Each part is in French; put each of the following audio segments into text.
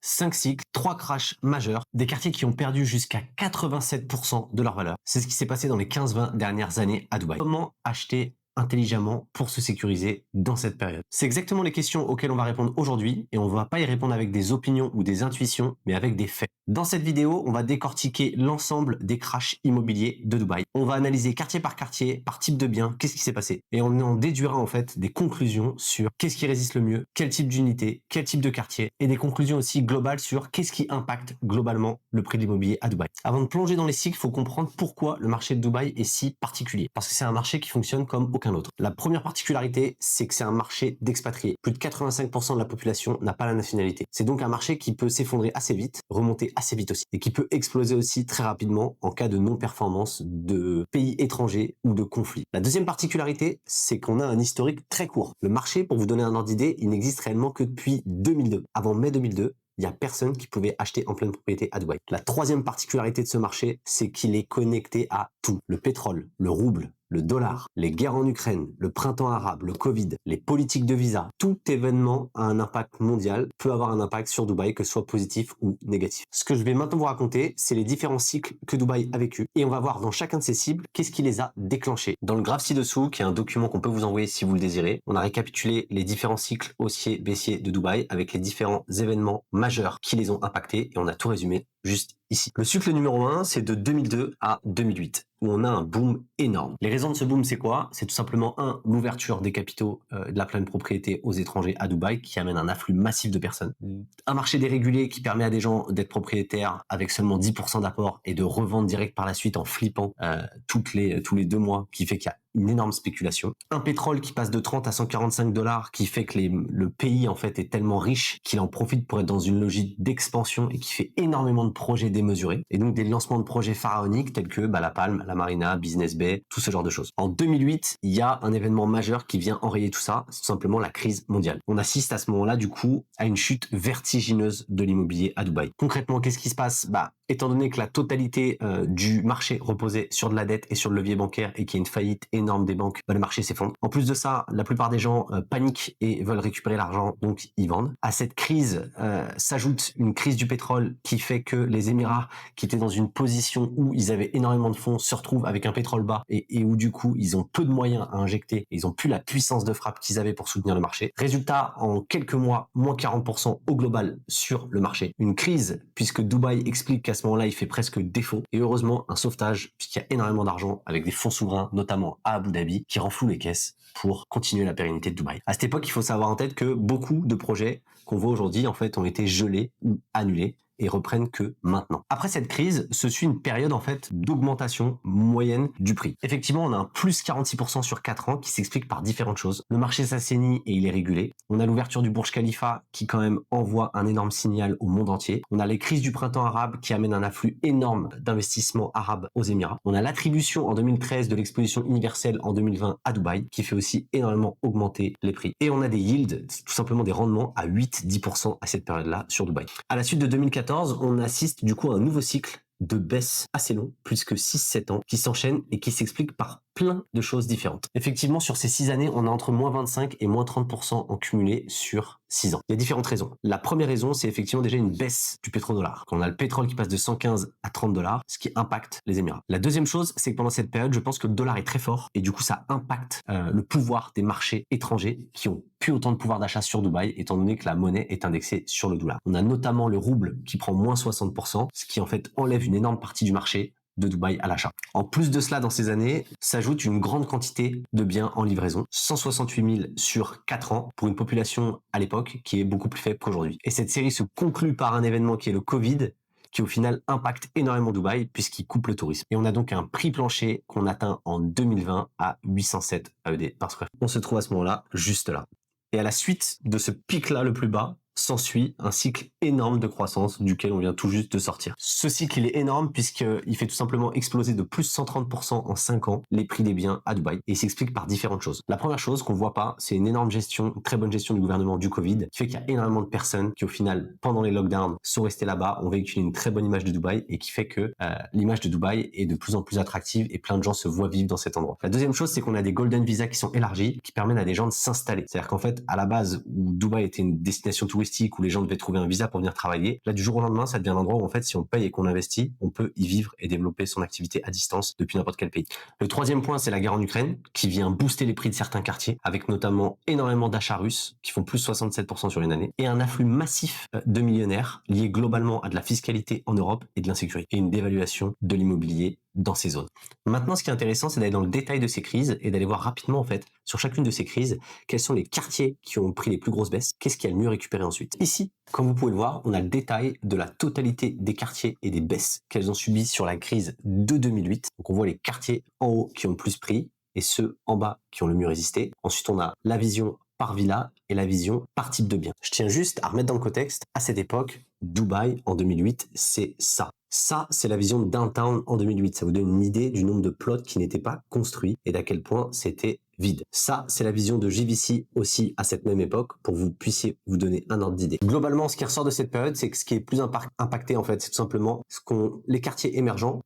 5 cycles, 3 crashs majeurs, des quartiers qui ont perdu jusqu'à 87% de leur valeur. C'est ce qui s'est passé dans les 15-20 dernières années à Dubaï. Comment acheter intelligemment pour se sécuriser dans cette période? C'est exactement les questions auxquelles on va répondre aujourd'hui, et on va pas y répondre avec des opinions ou des intuitions, mais avec des faits. Dans cette vidéo, on va décortiquer l'ensemble des crashs immobiliers de Dubaï. On va analyser quartier, par type de bien, qu'est-ce qui s'est passé. Et on en déduira en fait des conclusions sur qu'est-ce qui résiste le mieux, quel type d'unité, quel type de quartier, et des conclusions aussi globales sur qu'est-ce qui impacte globalement le prix de l'immobilier à Dubaï. Avant de plonger dans les cycles, il faut comprendre pourquoi le marché de Dubaï est si particulier. Parce que c'est un marché qui fonctionne comme aucun autre. La première particularité, c'est que c'est un marché d'expatriés. Plus de 85% de la population n'a pas la nationalité. C'est donc un marché qui peut s'effondrer assez vite, remonter assez vite aussi, et qui peut exploser aussi très rapidement en cas de non-performance de pays étrangers ou de conflits. La deuxième particularité, c'est qu'on a un historique très court. Le marché, pour vous donner un ordre d'idée, il n'existe réellement que depuis 2002. Avant mai 2002, il n'y a personne qui pouvait acheter en pleine propriété à Dubaï. La troisième particularité de ce marché, c'est qu'il est connecté à tout. Le pétrole, le rouble, le dollar, les guerres en Ukraine, le printemps arabe, le Covid, les politiques de visa, tout événement a un impact mondial, peut avoir un impact sur Dubaï, que ce soit positif ou négatif. Ce que je vais maintenant vous raconter, c'est les différents cycles que Dubaï a vécu. Et on va voir dans chacun de ces cibles, qu'est-ce qui les a déclenchés. Dans le graphe ci-dessous, qui est un document qu'on peut vous envoyer si vous le désirez, on a récapitulé les différents cycles haussiers, baissiers de Dubaï avec les différents événements majeurs qui les ont impactés, et on a tout résumé juste ici. Le cycle numéro 1, c'est de 2002 à 2008, où on a un boom énorme. Les raisons de ce boom, c'est quoi? C'est tout simplement l'ouverture des capitaux de la pleine propriété aux étrangers à Dubaï, qui amène un afflux massif de personnes. Un marché dérégulé qui permet à des gens d'être propriétaires avec seulement 10% d'apport et de revendre direct par la suite en flippant tous les 2 mois, qui fait qu'il y a une énorme spéculation. Un pétrole qui passe de 30 à 145 $, qui fait que le pays en fait est tellement riche qu'il en profite pour être dans une logique d'expansion et qui fait énormément de projets démesurés. Et donc des lancements de projets pharaoniques tels que La Palme, la Marina, Business Bay, tout ce genre de choses. En 2008, il y a un événement majeur qui vient enrayer tout ça, c'est tout simplement la crise mondiale. On assiste à ce moment-là du coup à une chute vertigineuse de l'immobilier à Dubaï. Concrètement, qu'est-ce qui se passe? Étant donné que la totalité du marché reposait sur de la dette et sur le levier bancaire et qu'il y a une faillite énorme des banques, le marché s'effondre. En plus de ça, la plupart des gens paniquent et veulent récupérer l'argent, donc ils vendent. À cette crise s'ajoute une crise du pétrole qui fait que les Émirats, qui étaient dans une position où ils avaient énormément de fonds, se retrouvent avec un pétrole bas et où du coup ils ont peu de moyens à injecter, ils ont plus la puissance de frappe qu'ils avaient pour soutenir le marché. Résultat, en quelques mois, moins 40% au global sur le marché. Une crise, puisque Dubaï explique qu'à ce moment-là, il fait presque défaut. Et heureusement, un sauvetage, puisqu'il y a énormément d'argent avec des fonds souverains, notamment à Abu Dhabi, qui renflouent les caisses pour continuer la pérennité de Dubaï. À cette époque, il faut savoir en tête que beaucoup de projets qu'on voit aujourd'hui, en fait, ont été gelés ou annulés et reprennent que maintenant. Après cette crise, se suit une période en fait d'augmentation moyenne du prix. Effectivement, on a un plus 46% sur 4 ans qui s'explique par différentes choses. Le marché s'assainit et il est régulé. On a l'ouverture du Burj Khalifa qui quand même envoie un énorme signal au monde entier. On a les crises du printemps arabe qui amènent un afflux énorme d'investissements arabes aux Émirats. On a l'attribution en 2013 de l'exposition universelle en 2020 à Dubaï qui fait aussi énormément augmenter les prix. Et on a des yields, tout simplement des rendements à 8-10% à cette période-là sur Dubaï. À la suite de 2014, on assiste du coup à un nouveau cycle de baisse assez long, plus que 6-7 ans, qui s'enchaîne et qui s'explique par plein de choses différentes. Effectivement, sur ces 6 années, on a entre moins 25 et moins 30% en cumulé sur 6 ans. Il y a différentes raisons. La première raison, c'est effectivement déjà une baisse du pétrodollar. Quand on a le pétrole qui passe de 115 à 30 $, ce qui impacte les Émirats. La deuxième chose, c'est que pendant cette période, je pense que le dollar est très fort et du coup, ça impacte le pouvoir des marchés étrangers qui ont plus autant de pouvoir d'achat sur Dubaï, étant donné que la monnaie est indexée sur le dollar. On a notamment le rouble qui prend moins 60%, ce qui en fait enlève une énorme partie du marché de Dubaï à l'achat. En plus de cela, dans ces années, s'ajoute une grande quantité de biens en livraison, 168 000 sur 4 ans, pour une population à l'époque qui est beaucoup plus faible qu'aujourd'hui. Et cette série se conclut par un événement qui est le Covid, qui au final impacte énormément Dubaï puisqu'il coupe le tourisme. Et on a donc un prix plancher qu'on atteint en 2020 à 807 AED par square foot. On se trouve à ce moment-là, juste là. Et à la suite de ce pic-là le plus bas, s'ensuit un cycle énorme de croissance duquel on vient tout juste de sortir. Ce cycle, il est énorme puisqu'il fait tout simplement exploser de plus 130% en 5 ans les prix des biens à Dubaï. Et il s'explique par différentes choses. La première chose qu'on voit pas, c'est une énorme gestion, une très bonne gestion du gouvernement du Covid, qui fait qu'il y a énormément de personnes qui au final, pendant les lockdowns, sont restées là-bas, ont véhiculé une très bonne image de Dubaï et qui fait que l'image de Dubaï est de plus en plus attractive et plein de gens se voient vivre dans cet endroit. La deuxième chose, c'est qu'on a des golden visas qui sont élargis, qui permettent à des gens de s'installer. C'est-à-dire qu'en fait, à la base, où Dubaï était une destination touristique touristique où les gens devaient trouver un visa pour venir travailler. Là, du jour au lendemain, ça devient un endroit où en fait, si on paye et qu'on investit, on peut y vivre et développer son activité à distance depuis n'importe quel pays. Le troisième point, c'est la guerre en Ukraine qui vient booster les prix de certains quartiers avec notamment énormément d'achats russes qui font plus 67% sur une année et un afflux massif de millionnaires lié globalement à de la fiscalité en Europe et de l'insécurité et une dévaluation de l'immobilier dans ces zones. Maintenant, ce qui est intéressant, c'est d'aller dans le détail de ces crises et d'aller voir rapidement, en fait, sur chacune de ces crises, quels sont les quartiers qui ont pris les plus grosses baisses, qu'est-ce qui a le mieux récupéré ensuite. Ici, comme vous pouvez le voir, on a le détail de la totalité des quartiers et des baisses qu'elles ont subies sur la crise de 2008. Donc, on voit les quartiers en haut qui ont le plus pris et ceux en bas qui ont le mieux résisté. Ensuite, on a la vision par villa et la vision par type de bien. Je tiens juste à remettre dans le contexte, à cette époque, Dubaï en 2008, c'est ça. Ça, c'est la vision de Downtown en 2008. Ça vous donne une idée du nombre de plots qui n'étaient pas construits et d'à quel point c'était vide. Ça, c'est la vision de JVC aussi à cette même époque pour que vous puissiez vous donner un ordre d'idée. Globalement, ce qui ressort de cette période, c'est que ce qui est plus impacté, en fait, c'est tout simplement les quartiers émergents.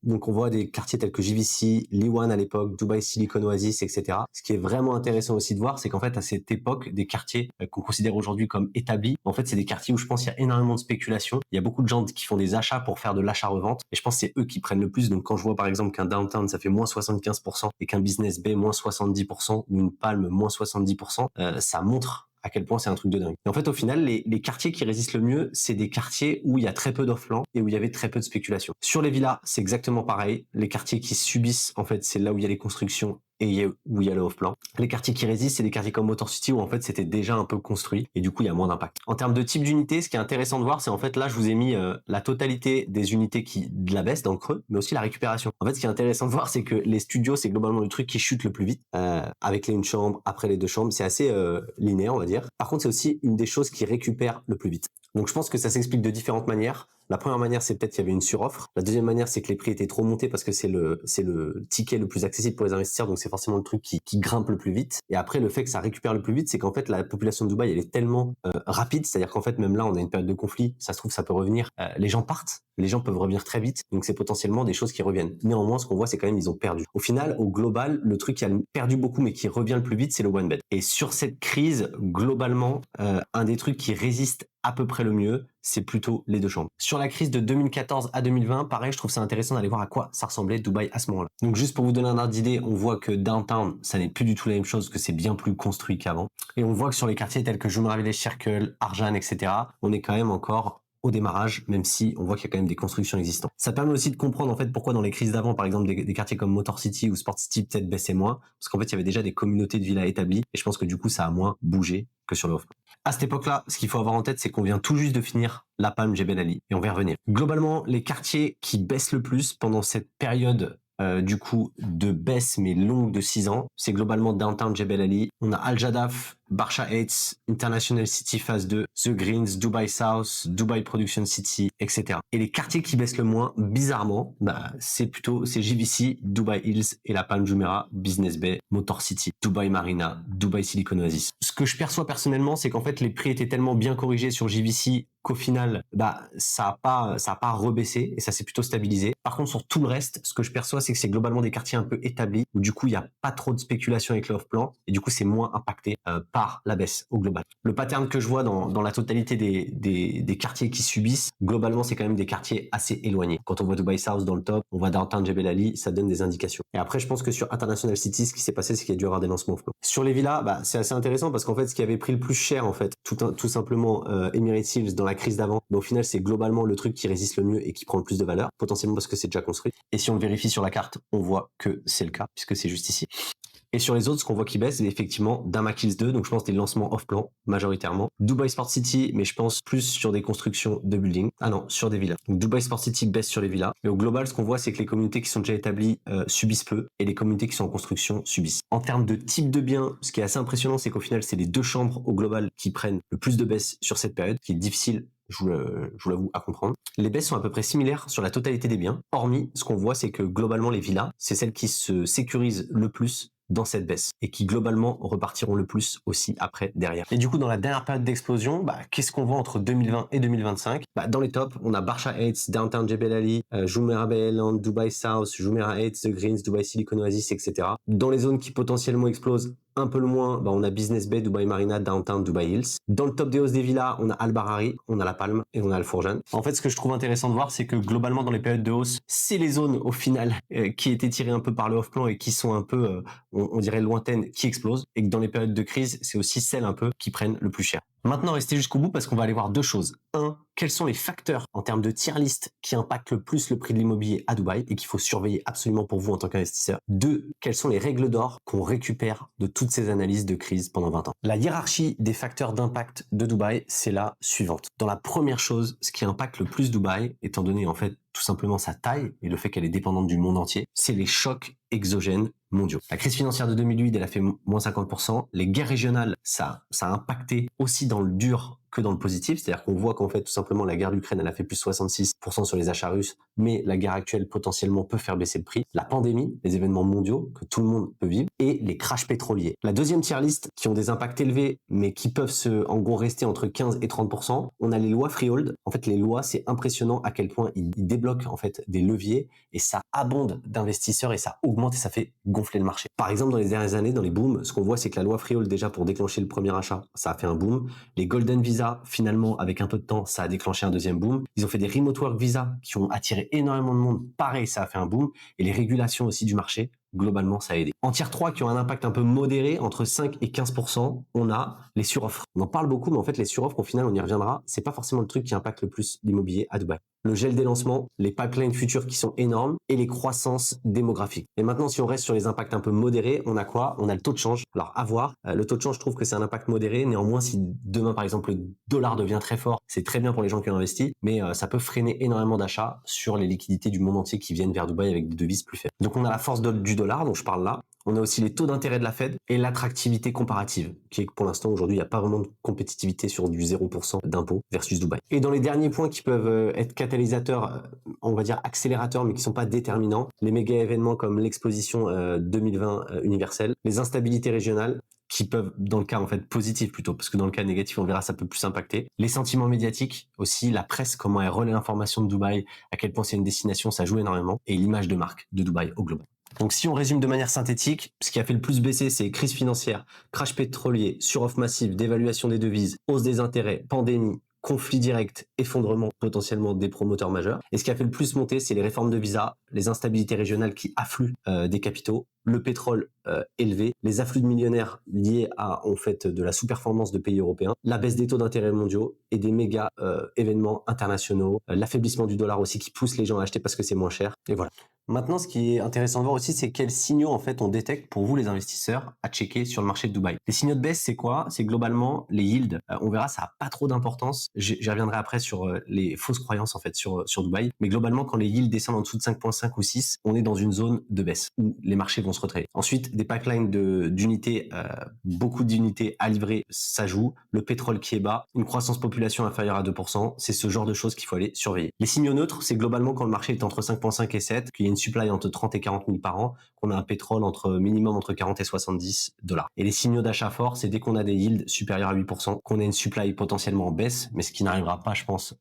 Donc on voit des quartiers tels que JVC, Liwan à l'époque, Dubai Silicon Oasis, etc. Ce qui est vraiment intéressant aussi de voir, c'est qu'en fait à cette époque, des quartiers qu'on considère aujourd'hui comme établis, en fait c'est des quartiers où je pense qu'il y a énormément de spéculation. Il y a beaucoup de gens qui font des achats pour faire de l'achat-revente et je pense que c'est eux qui prennent le plus. Donc quand je vois par exemple qu'un Downtown ça fait moins 75% et qu'un Business Bay moins 70% ou une Palm moins 70%, ça montre à quel point c'est un truc de dingue. Et en fait, au final, les quartiers qui résistent le mieux, c'est des quartiers où il y a très peu d'off-plan et où il y avait très peu de spéculation. Sur les villas, c'est exactement pareil. Les quartiers qui subissent, en fait, c'est là où il y a les constructions et où il y a le off-plan. Les quartiers qui résistent, c'est des quartiers comme Motor City où en fait c'était déjà un peu construit et du coup il y a moins d'impact. En termes de type d'unité, ce qui est intéressant de voir, c'est en fait là je vous ai mis la totalité des unités de la baisse dans le creux, mais aussi la récupération. En fait, ce qui est intéressant de voir, c'est que les studios, c'est globalement le truc qui chute le plus vite, avec les une chambre, après les deux chambres, c'est assez linéaire on va dire. Par contre, c'est aussi une des choses qui récupère le plus vite. Donc je pense que ça s'explique de différentes manières. La première manière, c'est peut-être qu'il y avait une suroffre. La deuxième manière, c'est que les prix étaient trop montés parce que c'est le ticket le plus accessible pour les investisseurs, donc c'est forcément le truc qui grimpe le plus vite. Et après, le fait que ça récupère le plus vite, c'est qu'en fait, la population de Dubaï, elle est tellement rapide, c'est-à-dire qu'en fait, même là, on a une période de conflit, ça se trouve, ça peut revenir. Les gens partent, les gens peuvent revenir très vite, donc c'est potentiellement des choses qui reviennent. Néanmoins, ce qu'on voit, c'est quand même ils ont perdu. Au final, au global, le truc qui a perdu beaucoup, mais qui revient le plus vite, c'est le one bed. Et sur cette crise, globalement, un des trucs qui résiste à peu près le mieux, c'est plutôt les deux chambres. Sur la crise de 2014 à 2020, pareil, je trouve ça intéressant d'aller voir à quoi ça ressemblait Dubaï à ce moment-là. Donc juste pour vous donner un ordre d'idée, on voit que Downtown, ça n'est plus du tout la même chose, que c'est bien plus construit qu'avant. Et on voit que sur les quartiers tels que Jumeirah Village Circle, Arjan, etc., on est quand même encore au démarrage, même si on voit qu'il y a quand même des constructions existantes. Ça permet aussi de comprendre en fait pourquoi dans les crises d'avant, par exemple des quartiers comme Motor City ou Sport City peut-être baissaient moins, parce qu'en fait il y avait déjà des communautés de villas établies, et je pense que du coup ça a moins bougé que sur le off. À cette époque-là, ce qu'il faut avoir en tête, c'est qu'on vient tout juste de finir la Palm Jebel Ali, et on va y revenir. Globalement, les quartiers qui baissent le plus pendant cette période du coup de baisse mais longue de 6 ans, c'est globalement Downtown Jebel Ali. On a Al Jadaf, Barsha Heights, International City Phase 2, The Greens, Dubai South, Dubai Production City, etc. Et les quartiers qui baissent le moins, bizarrement, c'est JVC, Dubai Hills et la Palm Jumeirah, Business Bay, Motor City, Dubai Marina, Dubai Silicon Oasis. Ce que je perçois personnellement, c'est qu'en fait les prix étaient tellement bien corrigés sur JVC qu'au final, ça a pas rebaissé et ça s'est plutôt stabilisé. Par contre, sur tout le reste, ce que je perçois, c'est que c'est globalement des quartiers un peu établis où du coup, il n'y a pas trop de spéculation avec le off-plan et du coup, c'est moins impacté par la baisse au global. Le pattern que je vois dans la totalité des quartiers qui subissent, globalement, c'est quand même des quartiers assez éloignés. Quand on voit Dubai South dans le top, on voit Downtown Jebel Ali, ça donne des indications. Et après, je pense que sur International City, ce qui s'est passé, c'est qu'il y a dû y avoir des lancements off-plan. Sur les villas, c'est assez intéressant parce qu'en fait, ce qui avait pris le plus cher, en fait, tout simplement Emirates Hills dans la crise d'avant, mais au final, c'est globalement le truc qui résiste le mieux et qui prend le plus de valeur, potentiellement parce que c'est déjà construit. Et si on le vérifie sur la carte, on voit que c'est le cas, puisque c'est juste ici. Et sur les autres, ce qu'on voit qui baisse, c'est effectivement Dama Hills 2, donc je pense des lancements off-plan, majoritairement. Dubai Sport City, mais je pense plus sur des constructions de buildings. Ah non, sur des villas. Donc Dubai Sport City baisse sur les villas. Mais au global, ce qu'on voit, c'est que les communautés qui sont déjà établies subissent peu, et les communautés qui sont en construction subissent. En termes de type de bien, ce qui est assez impressionnant, c'est qu'au final, c'est les deux chambres au global qui prennent le plus de baisse sur cette période, qui est difficile, je vous l'avoue, à comprendre. Les baisses sont à peu près similaires sur la totalité des biens. Hormis, ce qu'on voit, c'est que globalement, les villas, c'est celles qui se sécurisent le plus dans cette baisse et qui globalement repartiront le plus aussi après derrière. Et du coup, dans la dernière période d'explosion, qu'est-ce qu'on voit entre 2020 et 2025 ? Dans les tops, on a Barsha Heights, Downtown Jebel Ali, Jumeirah Bay Island, Dubai South, Jumeirah Heights, The Greens, Dubai Silicon Oasis, etc. Dans les zones qui potentiellement explosent, un peu le moins, on a Business Bay, Dubai Marina, Downtown, Dubai Hills. Dans le top des hausses des villas, on a Al Barari, on a La Palme et on a Al Fourjan. En fait, ce que je trouve intéressant de voir, c'est que globalement, dans les périodes de hausse, c'est les zones au final qui étaient tirées un peu par le off-plan et qui sont un peu, on dirait lointaines, qui explosent. Et que dans les périodes de crise, c'est aussi celles un peu qui prennent le plus cher. Maintenant, restez jusqu'au bout parce qu'on va aller voir deux choses. Un, quels sont les facteurs en termes de tier list qui impactent le plus le prix de l'immobilier à Dubaï et qu'il faut surveiller absolument pour vous en tant qu'investisseur. Deux, quelles sont les règles d'or qu'on récupère de toutes ces analyses de crise pendant 20 ans. La hiérarchie des facteurs d'impact de Dubaï, c'est la suivante. Dans la première chose, ce qui impacte le plus Dubaï, étant donné en fait tout simplement sa taille et le fait qu'elle est dépendante du monde entier, c'est les chocs exogènes mondiaux. La crise financière de 2008, elle a fait moins 50%. Les guerres régionales, ça a impacté aussi dans le dur que dans le positif, c'est-à-dire qu'on voit qu'en fait tout simplement la guerre d'Ukraine elle a fait plus 66% sur les achats russes, mais la guerre actuelle potentiellement peut faire baisser le prix. La pandémie, les événements mondiaux que tout le monde peut vivre et les crashs pétroliers. La deuxième tier list qui ont des impacts élevés mais qui peuvent en gros rester entre 15 et 30%, on a les lois freehold. En fait les lois, c'est impressionnant à quel point ils débloquent en fait des leviers et ça abonde d'investisseurs et ça augmente et ça fait gonfler le marché. Par exemple dans les dernières années, dans les booms, ce qu'on voit c'est que la loi freehold déjà pour déclencher le premier achat, ça a fait un boom. Les golden visa finalement, avec un peu de temps, ça a déclenché un deuxième boom. Ils ont fait des remote work visa qui ont attiré énormément de monde. Pareil, ça a fait un boom. Et les régulations aussi du marché, globalement, ça a aidé. En tier 3, qui ont un impact un peu modéré, entre 5 et 15%, on a les suroffres. On en parle beaucoup, mais en fait, les suroffres, au final, on y reviendra. C'est pas forcément le truc qui impacte le plus l'immobilier à Dubaï. Le gel des lancements, les pipelines futurs qui sont énormes et les croissances démographiques. Et maintenant, si on reste sur les impacts un peu modérés, on a quoi? On a le taux de change. Alors, à voir. Le taux de change, je trouve que c'est un impact modéré. Néanmoins, si demain, par exemple, le dollar devient très fort, c'est très bien pour les gens qui ont investi, mais ça peut freiner énormément d'achats sur les liquidités du monde entier qui viennent vers Dubaï avec des devises plus faibles. Donc, on a la force du dollar, dont je parle là. On a aussi les taux d'intérêt de la Fed et l'attractivité comparative, qui est que pour l'instant, aujourd'hui, il n'y a pas vraiment de compétitivité sur du 0% d'impôt versus Dubaï. Et dans les derniers points qui peuvent être catalysateurs, on va dire accélérateurs, mais qui ne sont pas déterminants, les méga événements comme l'exposition 2020 universelle, les instabilités régionales, qui peuvent, dans le cas en fait positif plutôt, parce que dans le cas négatif, on verra, ça peut plus impacter. Les sentiments médiatiques aussi, la presse, comment elle relaie l'information de Dubaï, à quel point c'est une destination, ça joue énormément, et l'image de marque de Dubaï au global. Donc si on résume de manière synthétique, ce qui a fait le plus baisser, c'est crise financière, crash pétrolier, suroffre massive, dévaluation des devises, hausse des intérêts, pandémie, conflit direct, effondrement potentiellement des promoteurs majeurs. Et ce qui a fait le plus monter, c'est les réformes de visa, les instabilités régionales qui affluent des capitaux, le pétrole élevé, les afflux de millionnaires liés à en fait de la sous-performance de pays européens, la baisse des taux d'intérêt mondiaux et des méga événements internationaux, l'affaiblissement du dollar aussi qui pousse les gens à acheter parce que c'est moins cher. Et voilà. Maintenant, ce qui est intéressant de voir aussi, c'est quels signaux en fait on détecte pour vous les investisseurs à checker sur le marché de Dubaï. Les signaux de baisse, c'est quoi? C'est globalement les yields. On verra, ça a pas trop d'importance. J'y reviendrai après sur les fausses croyances en fait sur Dubaï. Mais globalement, quand les yields descendent en dessous de 5,5 ou 6, on est dans une zone de baisse où les marchés vont se retraiter. Ensuite, des pipelines d'unités, beaucoup d'unités à livrer, ça joue. Le pétrole qui est bas, une croissance population inférieure à 2%, c'est ce genre de choses qu'il faut aller surveiller. Les signaux neutres, c'est globalement quand le marché est entre 5,5 et 7, qu'il y a une supply entre 30 et 40 000 par an, qu'on a un pétrole minimum entre 40 et 70 $. Et les signaux d'achat forts, c'est dès qu'on a des yields supérieurs à 8%, qu'on a une supply potentiellement en baisse, mais ce qui n'arrivera pas, je pense,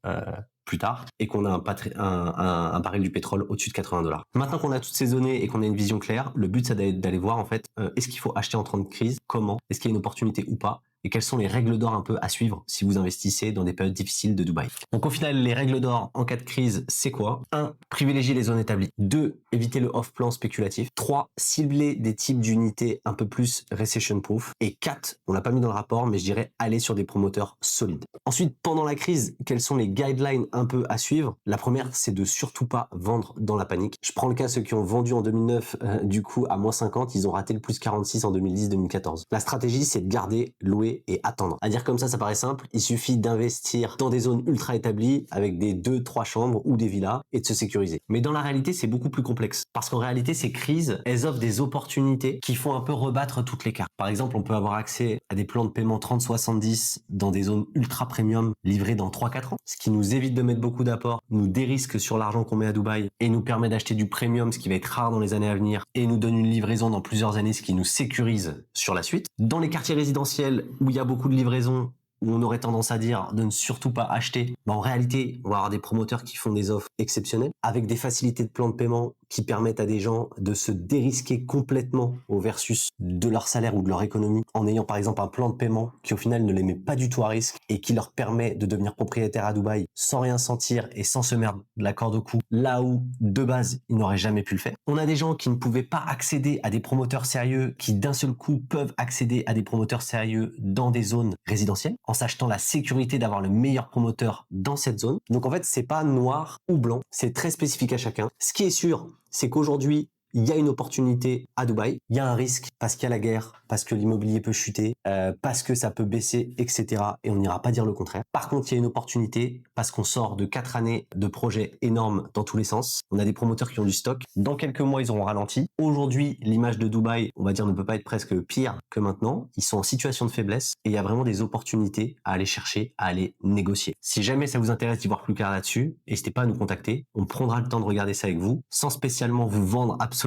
plus tard, et qu'on a un baril du pétrole au-dessus de 80 $. Maintenant qu'on a toutes ces données et qu'on a une vision claire, le but c'est d'aller voir en fait, est-ce qu'il faut acheter en temps de crise, comment, est-ce qu'il y a une opportunité ou pas, et quelles sont les règles d'or un peu à suivre si vous investissez dans des périodes difficiles de Dubaï. Donc au final, les règles d'or en cas de crise, c'est quoi? 1. Privilégier les zones établies. 2. Éviter le off-plan spéculatif. 3. Cibler des types d'unités un peu plus recession-proof. Et 4. On l'a pas mis dans le rapport, mais je dirais aller sur des promoteurs solides. Ensuite, pendant la crise, quels sont les guidelines un peu à suivre? La première, c'est de surtout pas vendre dans la panique. Je prends le cas ceux qui ont vendu en 2009, du coup à moins 50, ils ont raté le plus 46 en 2010-2014. La stratégie, c'est de garder, louer et attendre. À dire comme ça paraît simple. Il suffit d'investir dans des zones ultra établies avec des 2-3 chambres ou des villas et de se sécuriser. Mais dans la réalité, c'est beaucoup plus complexe. Parce qu'en réalité, ces crises, elles offrent des opportunités qui font un peu rebattre toutes les cartes. Par exemple, on peut avoir accès à des plans de paiement 30-70 dans des zones ultra premium livrés dans 3-4 ans. Ce qui nous évite de mettre beaucoup d'apports, nous dérisque sur l'argent qu'on met à Dubaï et nous permet d'acheter du premium, ce qui va être rare dans les années à venir et nous donne une livraison dans plusieurs années, ce qui nous sécurise sur la suite. Dans les quartiers résidentiels où il y a beaucoup de livraisons, où on aurait tendance à dire de ne surtout pas acheter, en réalité, on va avoir des promoteurs qui font des offres exceptionnelles avec des facilités de plan de paiement qui permettent à des gens de se dérisquer complètement au versus de leur salaire ou de leur économie en ayant par exemple un plan de paiement qui au final ne les met pas du tout à risque et qui leur permet de devenir propriétaire à Dubaï sans rien sentir et sans se mettre de la corde au cou, là où de base ils n'auraient jamais pu le faire. On a des gens qui ne pouvaient pas accéder à des promoteurs sérieux qui d'un seul coup peuvent accéder à des promoteurs sérieux dans des zones résidentielles en s'achetant la sécurité d'avoir le meilleur promoteur dans cette zone. Donc en fait, c'est pas noir ou blanc, c'est très spécifique à chacun. Ce qui est sûr, c'est qu'aujourd'hui, il y a une opportunité à Dubaï, il y a un risque parce qu'il y a la guerre, parce que l'immobilier peut chuter, parce que ça peut baisser, etc. Et on n'ira pas dire le contraire. Par contre, il y a une opportunité parce qu'on sort de 4 années de projets énormes dans tous les sens. On a des promoteurs qui ont du stock. Dans quelques mois, ils auront ralenti. Aujourd'hui, l'image de Dubaï, on va dire, ne peut pas être presque pire que maintenant. Ils sont en situation de faiblesse et il y a vraiment des opportunités à aller chercher, à aller négocier. Si jamais ça vous intéresse d'y voir plus clair là-dessus, n'hésitez pas à nous contacter. On prendra le temps de regarder ça avec vous, sans spécialement vous vendre absolument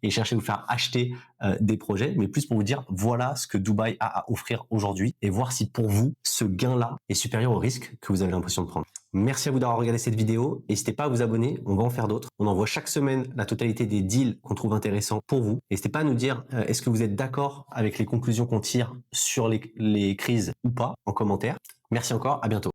et chercher à vous faire acheter des projets, mais plus pour vous dire voilà ce que Dubaï a à offrir aujourd'hui et voir si pour vous ce gain-là est supérieur au risque que vous avez l'impression de prendre. Merci à vous d'avoir regardé cette vidéo. N'hésitez pas à vous abonner, on va en faire d'autres. On envoie chaque semaine la totalité des deals qu'on trouve intéressants pour vous. N'hésitez pas à nous dire est-ce que vous êtes d'accord avec les conclusions qu'on tire sur les crises ou pas en commentaire. Merci encore, à bientôt.